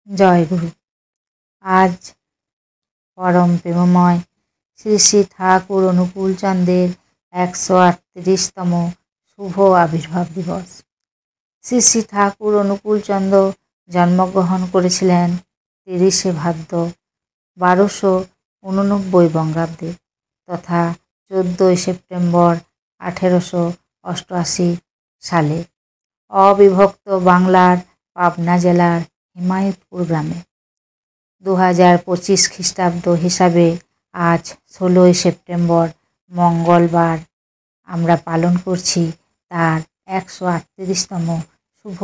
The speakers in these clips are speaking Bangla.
জয় গুরু। আজ পরম প্রেমময় শ্রী শ্রী ঠাকুর অনুকূলচন্দ্রের 138তম শুভ আবির্ভাব দিবস। শ্রী শ্রী ঠাকুর অনুকূলচন্দ্র জন্মগ্রহণ করেছিলেন 30শে ভাদ্র 1289 বঙ্গাব্দে তথা 14ই সেপ্টেম্বর 1888 সালে অবিভক্ত বাংলার পাবনা জেলার হিমায়তপুর গ্রামে। 2025 খ্রিস্টাব্দ হিসাবে আজ 16ই সেপ্টেম্বর মঙ্গলবার আমরা পালন করছি তার 138তম শুভ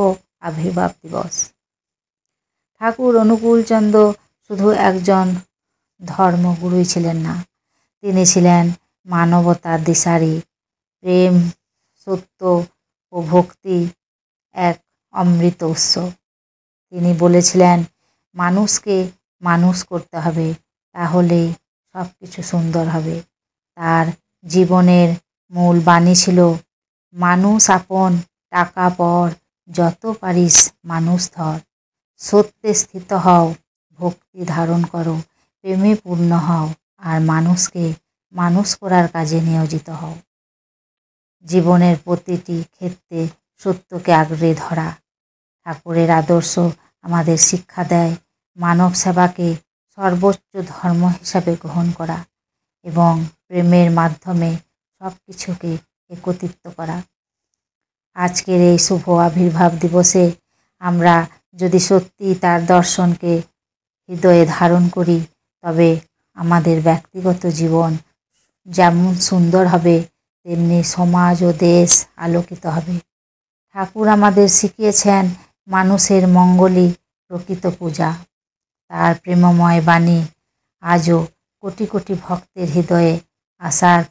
আবির্ভাব দিবস। ঠাকুর অনুকূলচন্দ্র শুধু একজন ধর্মগুরুই ছিলেন না, তিনি ছিলেন মানবতার দিশারি, প্রেম, সত্য ও ভক্তি এক অমৃত উৎস। তিনি বলেছিলেন, মানুষকে মানুষ করতে হবে, তাহলেই সব কিছু সুন্দর হবে। তার জীবনের মূল বাণী ছিল, মানুষ আপন, টাকা পর, যত পারিস মানুষ ধর। সত্যে স্থিত হও, ভক্তি ধারণ করো, প্রেমে পূর্ণ হও, আর মানুষকে মানুষ করার কাজে নিয়োজিত হও। জীবনের প্রতিটি ক্ষেত্রে সত্যকে আঁকড়ে ধরা। ঠাকুরের আদর্শ আমাদের শিক্ষা দেয় মানব সেবাকে সর্বোচ্চ ধর্ম হিসাবে গ্রহণ করা এবং প্রেমের মাধ্যমে সব কিছুকে একত্রিত করা। আজকের এই শুভ আবির্ভাব দিবসে আমরা যদি সত্যি তার দর্শনকে হৃদয়ে ধারণ করি, তবে আমাদের ব্যক্তিগত জীবন যেমন সুন্দর হবে, তেমনি সমাজ ও দেশ আলোকিত হবে। ঠাকুর আমাদের শিখিয়েছেন মানুষের মঙ্গলই প্রকৃত পূজা। তার প্রেমময় বাণী আজও কোটি কোটি ভক্তের হৃদয়ে আশার